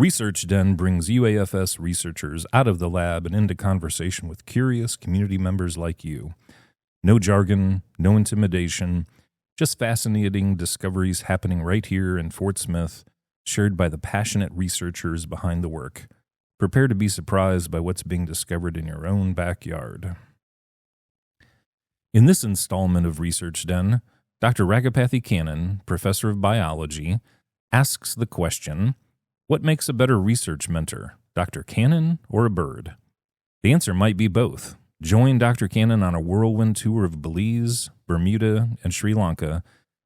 Research Den brings UAFS researchers out of the lab and into conversation with curious community members like you. No jargon, no intimidation, just fascinating discoveries happening right here in Fort Smith, shared by the passionate researchers behind the work. Prepare to be surprised by what's being discovered in your own backyard. In this installment of Research Den, Dr. Ragupathy Kannan, professor of biology, asks the question, what makes a better research mentor, Dr. Kannan or a bird? The answer might be both. Join Dr. Kannan on a whirlwind tour of Belize, Bermuda, and Sri Lanka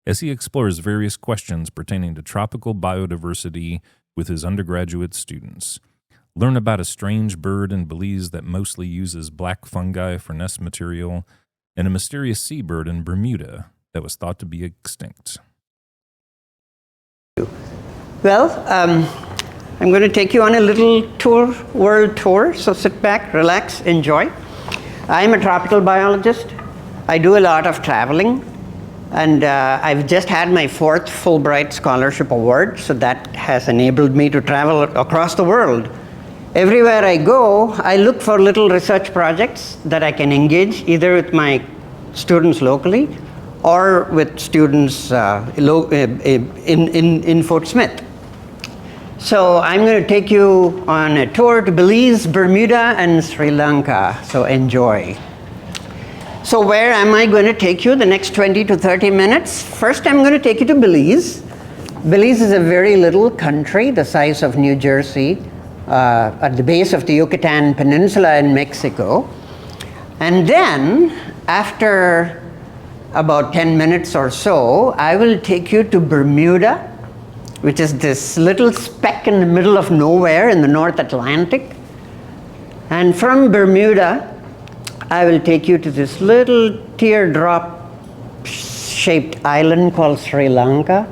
as he explores various questions pertaining to tropical biodiversity with his undergraduate students. Learn about a strange bird in Belize that mostly uses black fungi for nest material, and a mysterious seabird in Bermuda that was thought to be extinct. Well, I'm going to take you on a little tour, world tour, so sit back, relax, enjoy. I'm a tropical biologist. I do a lot of traveling, and I've just had my 4th Fulbright Scholarship Award, so that has enabled me to travel across the world. Everywhere I go, I look for little research projects that I can engage either with my students locally or with students in Fort Smith. So I'm going to take you on a tour to Belize, Bermuda, and Sri Lanka, so enjoy. So where am I going to take you the next 20 to 30 minutes? First, I'm going to take you to Belize. Belize is a very little country, the size of New Jersey, at the base of the Yucatan Peninsula in Mexico. And then, after about 10 minutes or so, I will take you to Bermuda, which is this little speck in the middle of nowhere in the North Atlantic. And from Bermuda, I will take you to this little teardrop-shaped island called Sri Lanka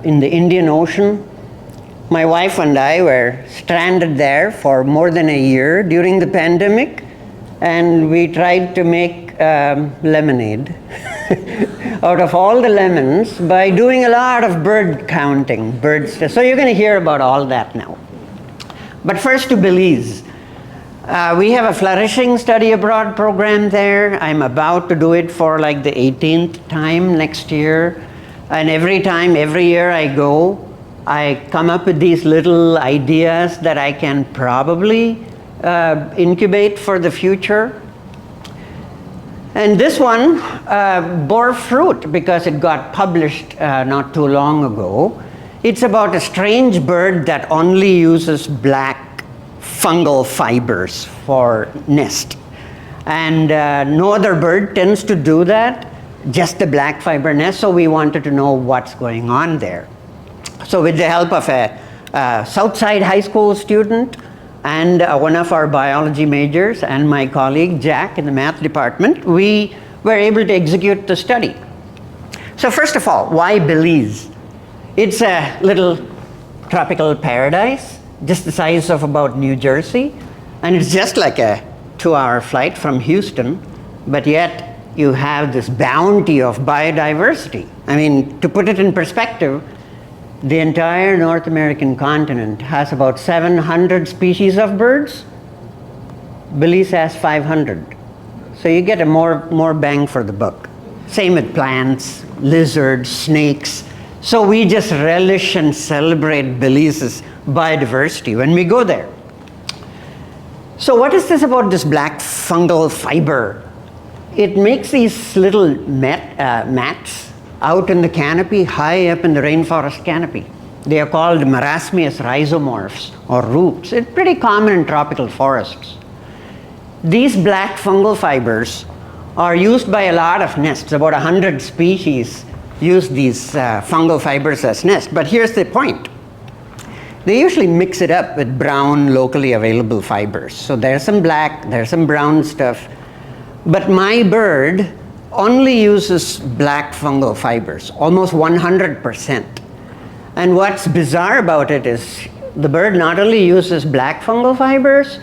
in the Indian Ocean. My wife and I were stranded there for more than a year during the pandemic, and we tried to make lemonade out of all the lemons by doing a lot of bird counting, so you're going to hear about all that now. But first to Belize. We have a flourishing study abroad program there. I'm about to do it for like the 18th time next year. And every year I go, I come up with these little ideas that I can probably incubate for the future. And this one bore fruit because it got published not too long ago. It's about a strange bird that only uses black fungal fibers for nest. And no other bird tends to do that, just the black fiber nest, so we wanted to know what's going on there. So with the help of a Southside High School student and one of our biology majors and my colleague Jack in the math department, we were able to execute the study. So first of all, why Belize? It's a little tropical paradise, just the size of about New Jersey, and it's just like a 2-hour flight from Houston, but yet you have this bounty of biodiversity. I mean, to put it in perspective, the entire North American continent has about 700 species of birds. Belize has 500. So you get a more bang for the buck. Same with plants, lizards, snakes. So we just relish and celebrate Belize's biodiversity when we go there. So what is this about this black fungal fiber? It makes these little mats out in the canopy, high up in the rainforest canopy. They are called marasmeous rhizomorphs, or roots. It's pretty common in tropical forests. These black fungal fibers are used by a lot of nests. About 100 species use these fungal fibers as nests. But here's the point. They usually mix it up with brown, locally available fibers. So there's some black, there's some brown stuff. But my bird only uses black fungal fibers, almost 100%. And what's bizarre about it is the bird not only uses black fungal fibers,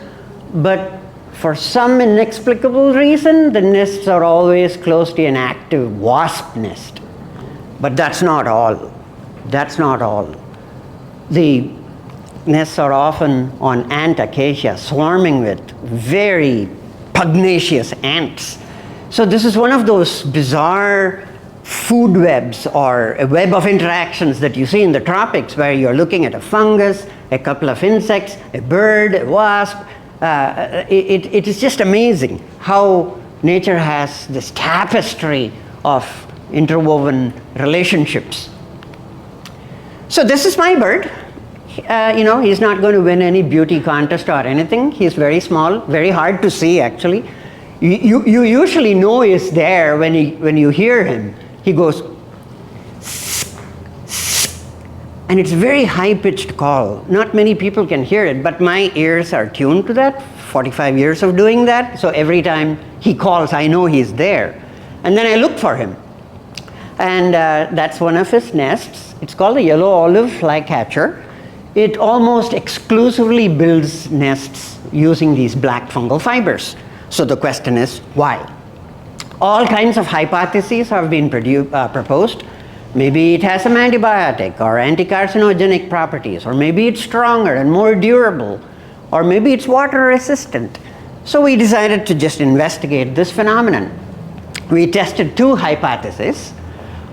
but for some inexplicable reason, the nests are always close to an active wasp nest. But that's not all. That's not all. The nests are often on ant acacia, swarming with very pugnacious ants. So this is one of those bizarre food webs or a web of interactions that you see in the tropics, where you're looking at a fungus, a couple of insects, a bird, a wasp. It is just amazing how nature has this tapestry of interwoven relationships. So this is my bird. He's not going to win any beauty contest or anything. He's very small, very hard to see actually. You usually know he's there when you hear him. He goes, and it's a very high-pitched call. Not many people can hear it, but my ears are tuned to that, 45 years of doing that. So every time he calls, I know he's there. And then I look for him. And that's one of his nests. It's called the yellow olive flycatcher. It almost exclusively builds nests using these black fungal fibers. So the question is, why? All kinds of hypotheses have been proposed. Maybe it has some antibiotic or anti-carcinogenic properties, or maybe it's stronger and more durable, or maybe it's water resistant. So we decided to just investigate this phenomenon. We tested two hypotheses.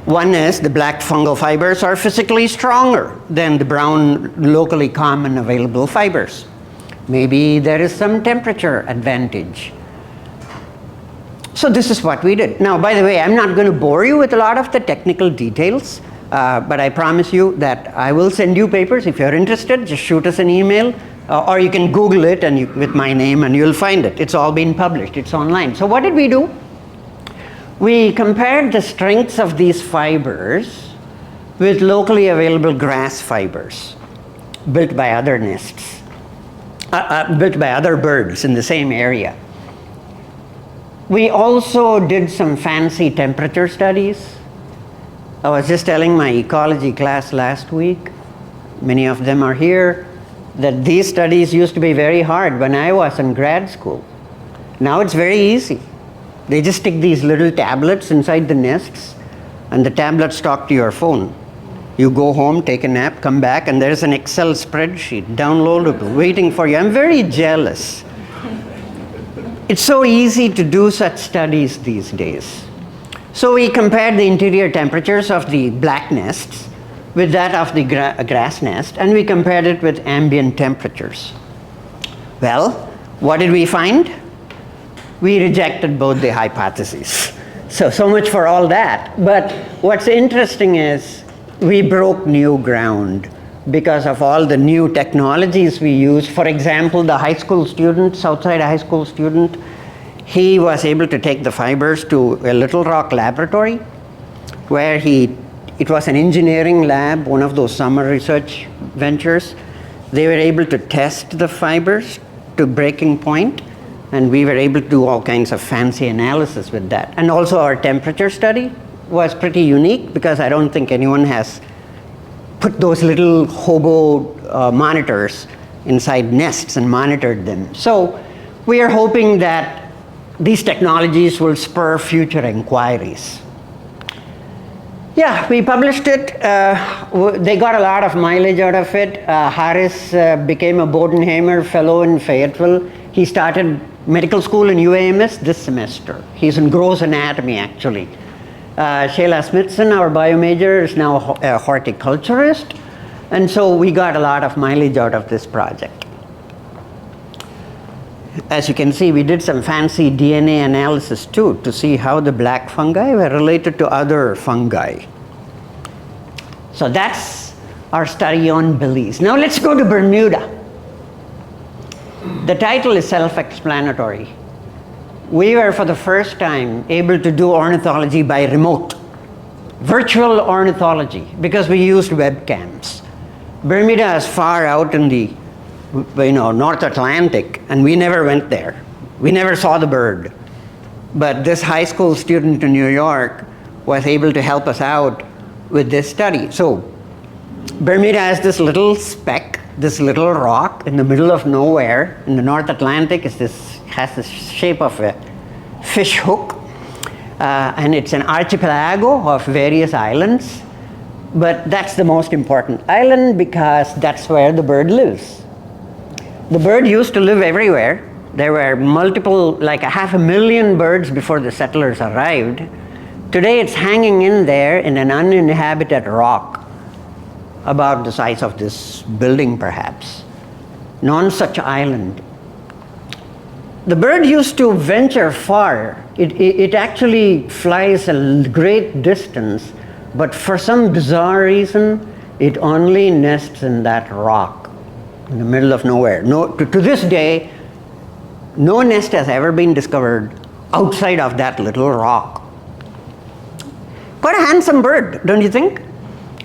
One is the black fungal fibers are physically stronger than the brown, locally common available fibers. Maybe there is some temperature advantage. So this is what we did. Now, by the way, I'm not going to bore you with a lot of the technical details, but I promise you that I will send you papers. If you're interested, just shoot us an email, or you can Google it with my name and you'll find it. It's all been published. It's online. So what did we do? We compared the strengths of these fibers with locally available grass fibers built by other nests, built by other birds in the same area. We also did some fancy temperature studies. I was just telling my ecology class last week, many of them are here, that these studies used to be very hard when I was in grad school. Now it's very easy. They just stick these little tablets inside the nests, and the tablets talk to your phone. You go home, take a nap, come back, and there's an Excel spreadsheet downloadable waiting for you. I'm very jealous. It's so easy to do such studies these days. So we compared the interior temperatures of the black nests with that of the grass nest, and we compared it with ambient temperatures. Well, what did we find? We rejected both the hypotheses. So much for all that. But what's interesting is we broke new ground because of all the new technologies we use. For example, the high school student, Southside high school student, he was able to take the fibers to a Little Rock laboratory where it was an engineering lab, one of those summer research ventures. They were able to test the fibers to breaking point, and we were able to do all kinds of fancy analysis with that. And also our temperature study was pretty unique because I don't think anyone has put those little hobo monitors inside nests and monitored them. So we are hoping that these technologies will spur future inquiries. Yeah, we published it. They got a lot of mileage out of it. Harris became a Bodenheimer Fellow in Fayetteville. He started medical school in UAMS this semester. He's in gross anatomy, actually. Shayla Smithson, our bio major, is now a horticulturist. And so we got a lot of mileage out of this project. As you can see, we did some fancy DNA analysis too to see how the black fungi were related to other fungi. So that's our study on Belize. Now let's go to Bermuda. The title is self-explanatory. We were for the first time able to do ornithology by remote, virtual ornithology, because we used webcams. Bermuda is far out in the North Atlantic, and we never went there. We never saw the bird. But this high school student in New York was able to help us out with this study. So Bermuda has this little speck, this little rock in the middle of nowhere in the North Atlantic. Has the shape of a fish hook, and it's an archipelago of various islands. But that's the most important island because that's where the bird lives. The bird used to live everywhere. There were multiple, like 500,000 birds before the settlers arrived. Today it's hanging in there in an uninhabited rock, about the size of this building perhaps. Nonsuch Island. The bird used to venture far. It actually flies a great distance, but for some bizarre reason, it only nests in that rock in the middle of nowhere. To this day, no nest has ever been discovered outside of that little rock. Quite a handsome bird, don't you think?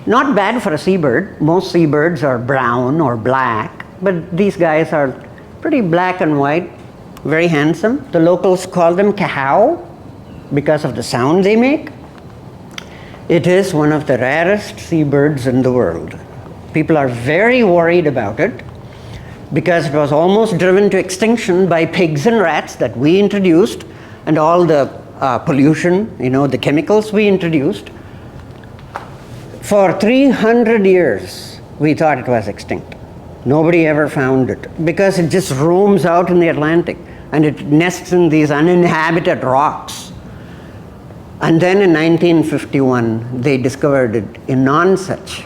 Not bad for a seabird. Most seabirds are brown or black, but these guys are pretty black and white, very handsome. The locals call them kahau because of the sound they make. It is one of the rarest seabirds in the world. People are very worried about it because it was almost driven to extinction by pigs and rats that we introduced, and all the pollution, the chemicals we introduced. For 300 years, we thought it was extinct. Nobody ever found it because it just roams out in the Atlantic and it nests in these uninhabited rocks. And then in 1951, they discovered it in Nonsuch.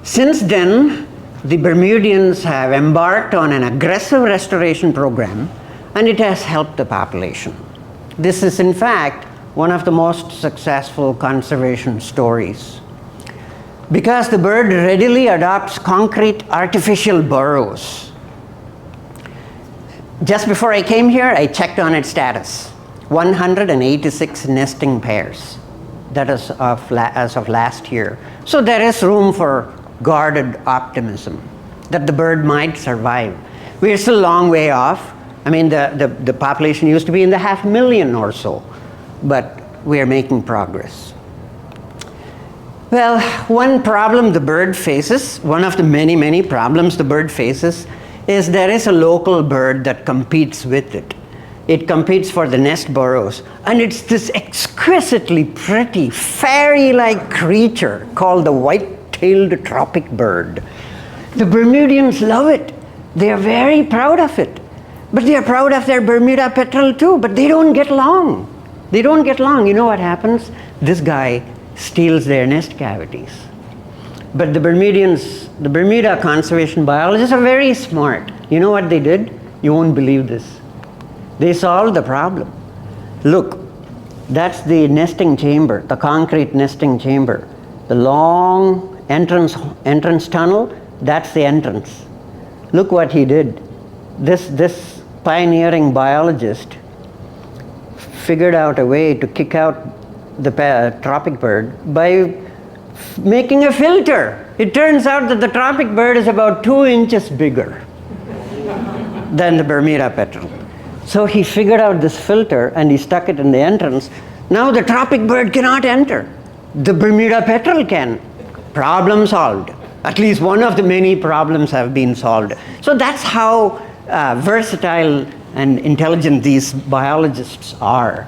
Since then, the Bermudians have embarked on an aggressive restoration program, and it has helped the population. This is, in fact, one of the most successful conservation stories, because the bird readily adopts concrete artificial burrows. Just before I came here, I checked on its status. 186 nesting pairs. That is as of last year. So there is room for guarded optimism that the bird might survive. We are still a long way off. I mean, the population used to be in the 500,000 or so, but we are making progress. Well, one problem the bird faces, one of the many, many problems the bird faces, is there is a local bird that competes with it. It competes for the nest burrows, and it's this exquisitely pretty, fairy-like creature called the white-tailed tropic bird. The Bermudians love it. They are very proud of it. But they are proud of their Bermuda petrel too, but they don't get along. They don't get along. You know what happens? This guy steals their nest cavities. But the Bermudians, the Bermuda conservation biologists are very smart. You know what they did? You won't believe this. They solved the problem. Look, that's the nesting chamber, the concrete nesting chamber. The long entrance tunnel, that's the entrance. Look what he did. This pioneering biologist figured out a way to kick out the tropic bird by making a filter. It turns out that the tropic bird is about 2 inches bigger than the Bermuda petrel. So he figured out this filter and he stuck it in the entrance. Now the tropic bird cannot enter. The Bermuda petrel can. Problem solved. At least one of the many problems have been solved. So that's how versatile and intelligent these biologists are.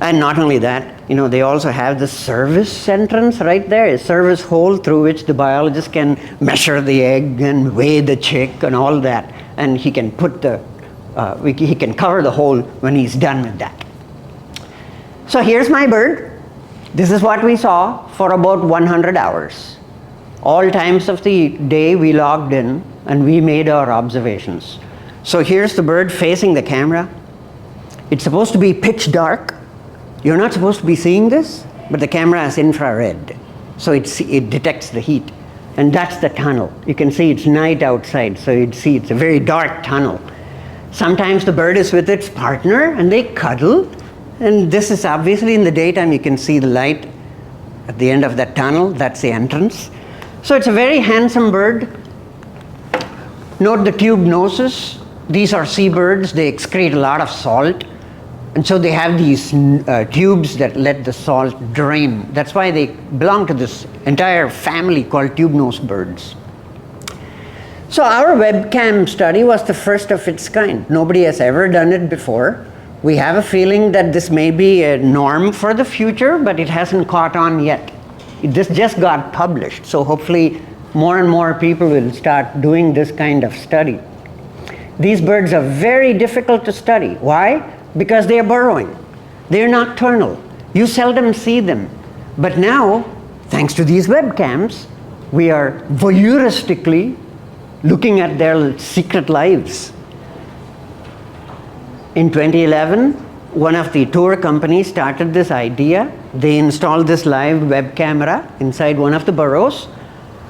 And not only that, they also have the service entrance right there, a service hole through which the biologist can measure the egg and weigh the chick and all that. And he can he can cover the hole when he's done with that. So here's my bird. This is what we saw for about 100 hours. All times of the day we logged in and we made our observations. So here's the bird facing the camera. It's supposed to be pitch dark. You're not supposed to be seeing this, but the camera has infrared. So it detects the heat. And that's the tunnel. You can see it's night outside, so you'd see it's a very dark tunnel. Sometimes the bird is with its partner and they cuddle. And this is obviously in the daytime, you can see the light at the end of that tunnel. That's the entrance. So it's a very handsome bird. Note the tube noses. These are seabirds. They excrete a lot of salt. And so they have these tubes that let the salt drain. That's why they belong to this entire family called tube-nosed birds. So our webcam study was the first of its kind. Nobody has ever done it before. We have a feeling that this may be a norm for the future, but it hasn't caught on yet. This just got published, so hopefully more and more people will start doing this kind of study. These birds are very difficult to study. Why? Because they are burrowing. They are nocturnal. You seldom see them. But now, thanks to these webcams, we are voyeuristically looking at their secret lives. In 2011, one of the tour companies started this idea. They installed this live web camera inside one of the burrows,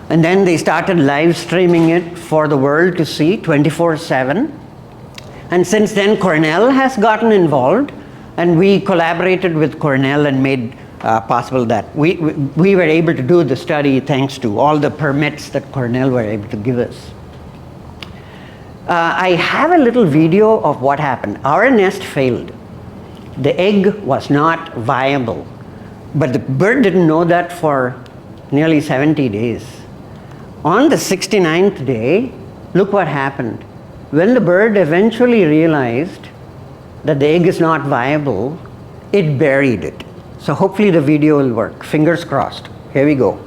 and then they started live streaming it for the world to see 24/7. And since then, Cornell has gotten involved, and we collaborated with Cornell and made possible that we were able to do the study thanks to all the permits that Cornell were able to give us. I have a little video of what happened. Our nest failed. The egg was not viable, but the bird didn't know that for nearly 70 days. On the 69th day, look what happened. When the bird eventually realized that the egg is not viable, it buried it. So hopefully the video will work. Fingers crossed. Here we go.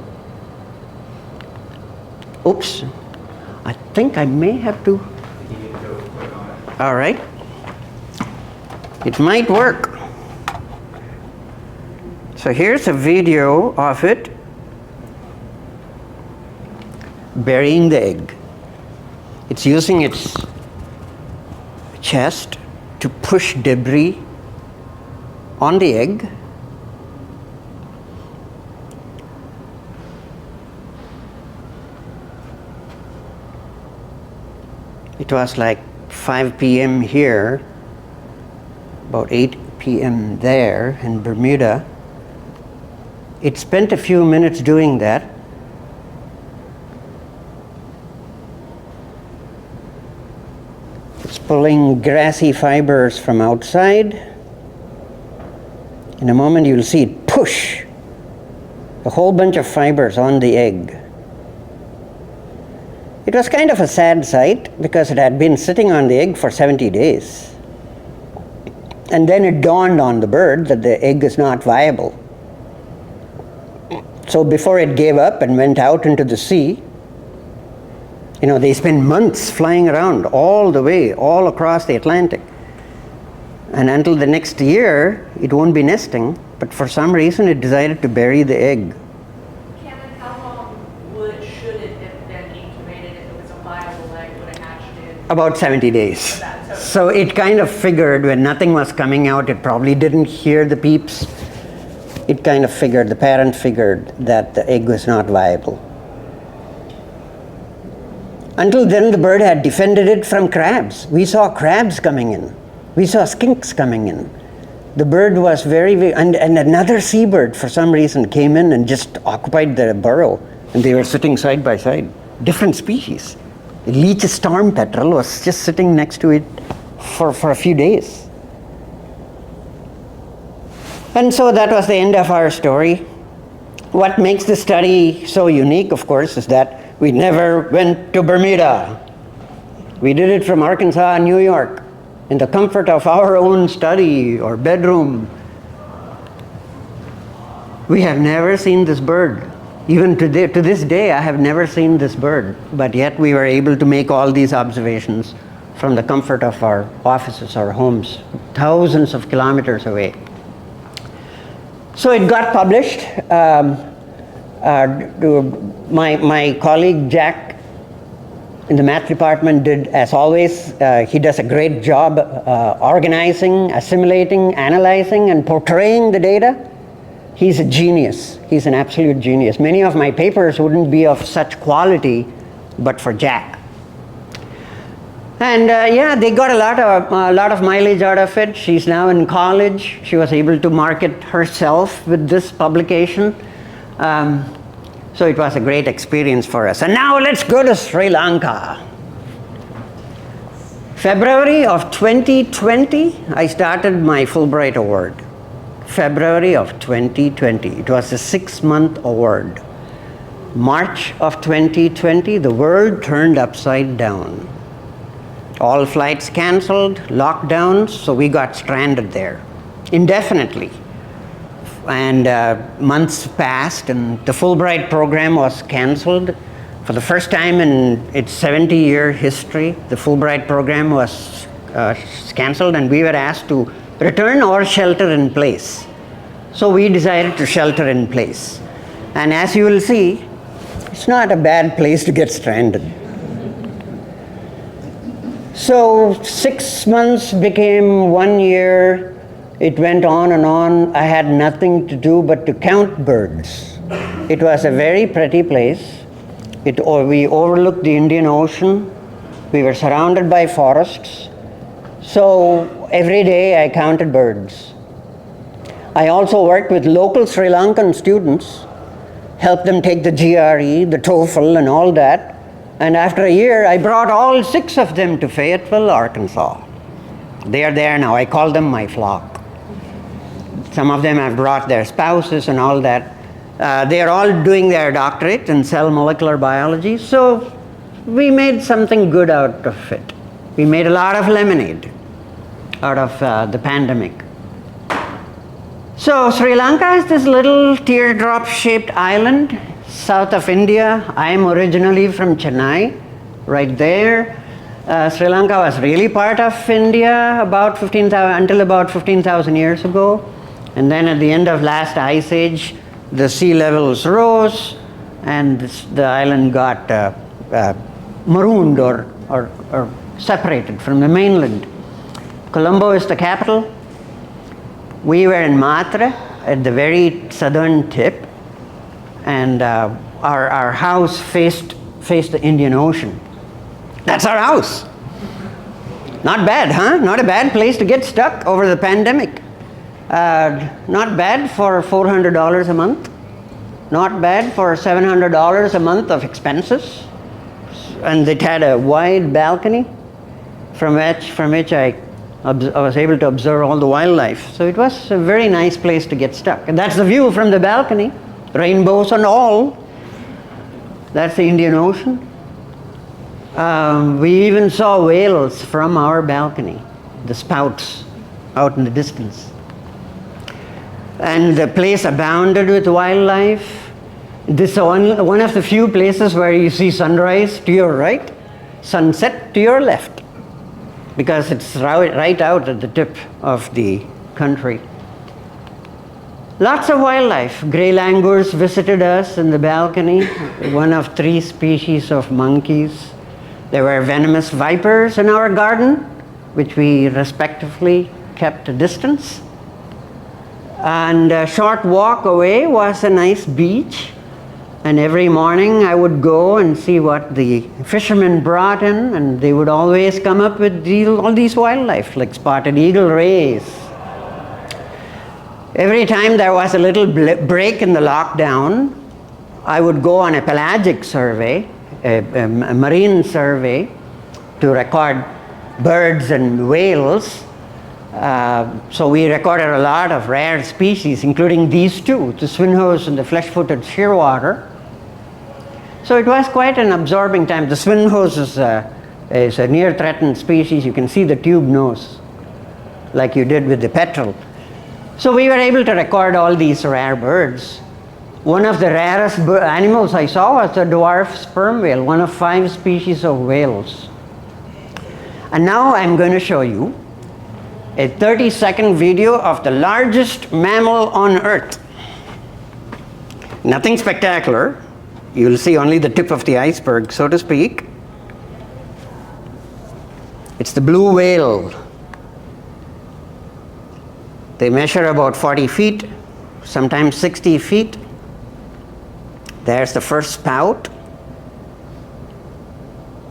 Oops. I think I may have to. All right. It might work. So here's a video of it burying the egg. It's using its chest to push debris on the egg. It was like 5 p.m. here, about 8 p.m. there in Bermuda. It spent a few minutes doing that. It's pulling grassy fibers from outside. In a moment you'll see it push a whole bunch of fibers on the egg. It was kind of a sad sight because it had been sitting on the egg for 70 days. And then it dawned on the bird that the egg is not viable. So before it gave up and went out into the sea, they spend months flying around all the way, all across the Atlantic. And until the next year, it won't be nesting, but for some reason it decided to bury the egg. Kannan, how long should it have been incubated if it was a viable egg, would have hatched in? About 70 days. So it kind of figured when nothing was coming out, it probably didn't hear the peeps. It kind of figured, the parent figured that the egg was not viable. Until then, the bird had defended it from crabs. We saw crabs coming in. We saw skinks coming in. The bird was and another seabird for some reason came in and just occupied the burrow, and they were sitting side by side. Different species. The leech storm petrel was just sitting next to it for a few days. And so that was the end of our story. What makes the study so unique, of course, is that we never went to Bermuda. We did it from Arkansas and New York in the comfort of our own study or bedroom. We have never seen this bird. Even to this day, I have never seen this bird, but yet we were able to make all these observations from the comfort of our offices, our homes, thousands of kilometers away. So it got published. My colleague Jack in the math department did, as always, he does a great job organizing, assimilating, analyzing, and portraying the data. He's a genius. He's an absolute genius. Many of my papers wouldn't be of such quality but for Jack. And they got a lot of mileage out of it. She's now in college. She was able to market herself with this publication. So it was a great experience for us. And now let's go to Sri Lanka. February of 2020, I started my Fulbright Award. February of 2020. It was a 6-month award. March of 2020, the world turned upside down. All flights canceled, lockdowns, so we got stranded there indefinitely. And months passed, and the Fulbright program was canceled. For the first time in its 70-year history, the Fulbright program was canceled, and we were asked to return or shelter in place. So we decided to shelter in place. And as you will see, it's not a bad place to get stranded. So 6 months became 1 year. It went on and on. I had nothing to do but to count birds. It was a very pretty place. We overlooked the Indian Ocean. We were surrounded by forests. So every day I counted birds. I also worked with local Sri Lankan students, helped them take the GRE, the TOEFL, and all that. And after a year, I brought all 6 of them to Fayetteville, Arkansas. They are there now. I call them my flock. Some of them have brought their spouses and all that. They are all doing their doctorate in cell molecular biology. So we made something good out of it. We made a lot of lemonade out of the pandemic. So Sri Lanka is this little teardrop-shaped island south of India. I am originally from Chennai, right there. Sri Lanka was really part of India until about 15,000 years ago. And then at the end of last ice age, the sea levels rose, and the island got marooned or separated from the mainland. Colombo is the capital. We were in Matra at the very southern tip, and our house faced the Indian Ocean. That's our house. Not bad, huh? Not a bad place to get stuck over the pandemic. Not bad for $400 a month. Not bad for $700 a month of expenses. And it had a wide balcony from which I was able to observe all the wildlife. So it was a very nice place to get stuck. And that's the view from the balcony, rainbows and all. That's the Indian Ocean. We even saw whales from our balcony, the spouts out in the distance. And the place abounded with wildlife. This is one of the few places where you see sunrise to your right, sunset to your left, because it's right out at the tip of the country. Lots of wildlife. Gray langurs visited us in the balcony, one of 3 species of monkeys. There were venomous vipers in our garden, which we respectively kept a distance. And a short walk away was a nice beach. And every morning I would go and see what the fishermen brought in, and they would always come up with all these wildlife, like spotted eagle rays. Every time there was a little break in the lockdown, I would go on a pelagic survey, a marine survey, to record birds and whales. So we recorded a lot of rare species, including these 2, the swinhose and the flesh-footed shearwater. So it was quite an absorbing time. The swinhose is a near-threatened species. You can see the tube nose, like you did with the petrel. So we were able to record all these rare birds. One of the rarest animals I saw was the dwarf sperm whale, one of 5 species of whales. And now I'm going to show you a 30-second video of the largest mammal on Earth. Nothing spectacular. You'll see only the tip of the iceberg, so to speak. It's the blue whale. They measure about 40 feet, sometimes 60 feet. There's the first spout.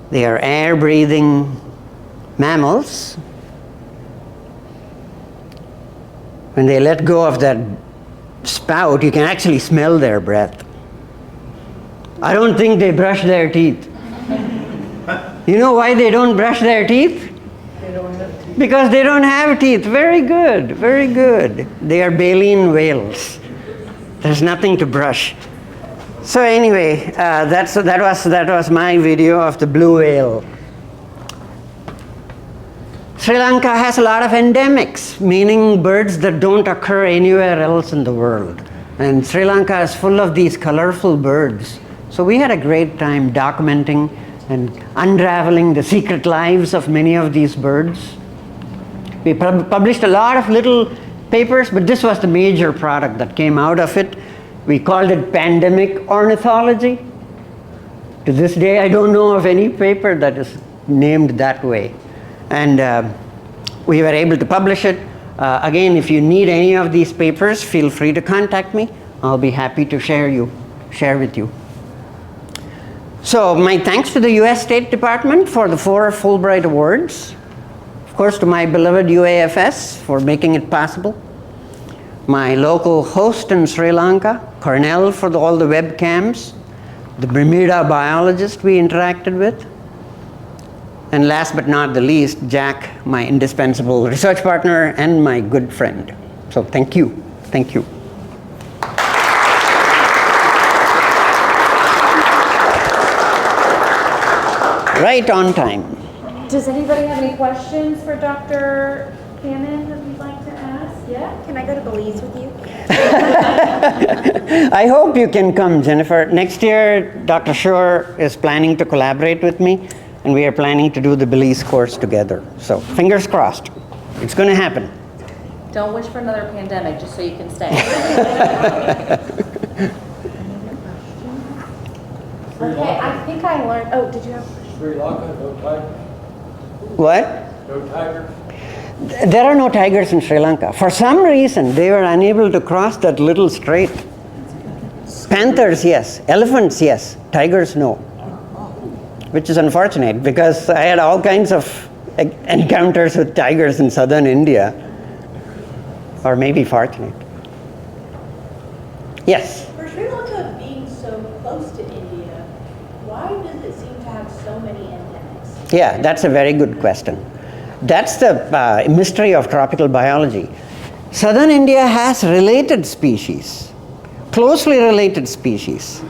They are air-breathing mammals. When they let go of that spout, you can actually smell their breath. I don't think they brush their teeth. You know why they don't brush their teeth? They don't have teeth. Because they don't have teeth. Very good, very good. They are baleen whales. There's nothing to brush. So anyway, that was my video of the blue whale. Sri Lanka has a lot of endemics, meaning birds that don't occur anywhere else in the world. And Sri Lanka is full of these colorful birds. So we had a great time documenting and unraveling the secret lives of many of these birds. We published a lot of little papers, but this was the major product that came out of it. We called it pandemic ornithology. To this day, I don't know of any paper that is named that way. And we were able to publish it. Again, if you need any of these papers, feel free to contact me. I'll be happy to share with you. So my thanks to the US State Department for the 4 Fulbright Awards. Of course, to my beloved UAFS for making it possible. My local host in Sri Lanka, Cornell, for all the webcams. The Bermuda biologist we interacted with. And last but not the least, Jack, my indispensable research partner and my good friend. So thank you. Thank you. Right on time. Does anybody have any questions for Dr. Kannan that we'd like to ask? Yeah? Can I go to Belize with you? I hope you can come, Jennifer. Next year, Dr. Shore is planning to collaborate with me, and we are planning to do the Belize course together. So fingers crossed. It's going to happen. Don't wish for another pandemic just so you can stay. Okay, I think I learned. Oh, did you have a question? Sri Lanka, no tigers? What? No tigers? There are no tigers in Sri Lanka. For some reason, they were unable to cross that little strait. Panthers, yes. Elephants, yes. Tigers, no. Which is unfortunate because I had all kinds of encounters with tigers in southern India. Or maybe fortunate. Yes? For Sri Lanka being so close to India, why does it seem to have so many endemics? Yeah, that's a very good question. That's the mystery of tropical biology. Southern India has related species, closely related species.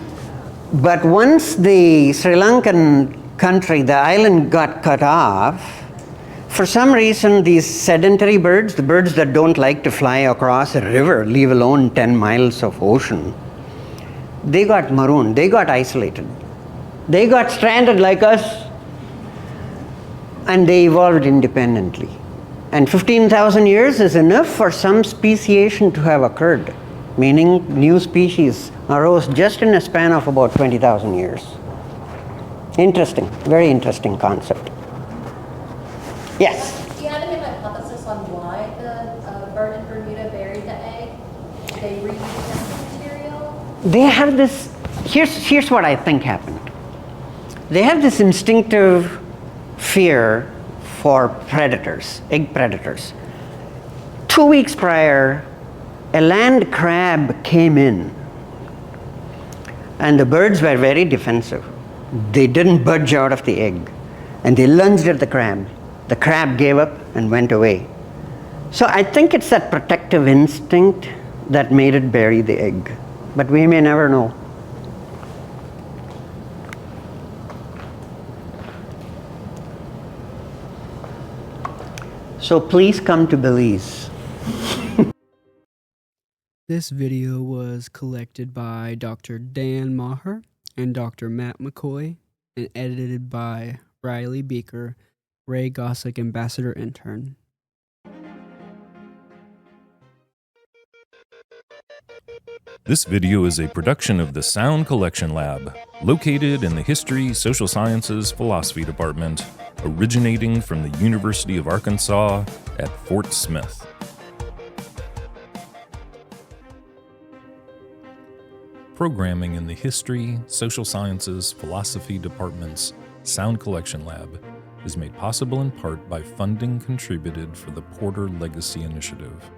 But once the Sri Lankan country, the island got cut off, for some reason these sedentary birds, the birds that don't like to fly across a river, leave alone 10 miles of ocean, they got marooned, they got isolated. They got stranded like us, and they evolved independently. And 15,000 years is enough for some speciation to have occurred, meaning new species arose just in a span of about 20,000 years. Interesting, very interesting concept. Yes? Do you have any hypothesis on why the bird in Bermuda buried the egg? Did they reuse the material? They have this, here's what I think happened. They have this instinctive fear for predators, egg predators. 2 weeks prior, a land crab came in, and the birds were very defensive. They didn't budge out of the egg, and they lunged at the crab. The crab gave up and went away. So I think it's that protective instinct that made it bury the egg, but we may never know. So please come to Belize. This video was collected by Dr. Dan Maher and Dr. Matt McCoy and edited by Riley Beaker, Ray Gossick Ambassador Intern. This video is a production of the Sound Collection Lab, located in the History, Social Sciences, Philosophy Department, originating from the University of Arkansas at Fort Smith. Programming in the History, Social Sciences, Philosophy Department's Sound Collection Lab is made possible in part by funding contributed for the Porter Legacy Initiative.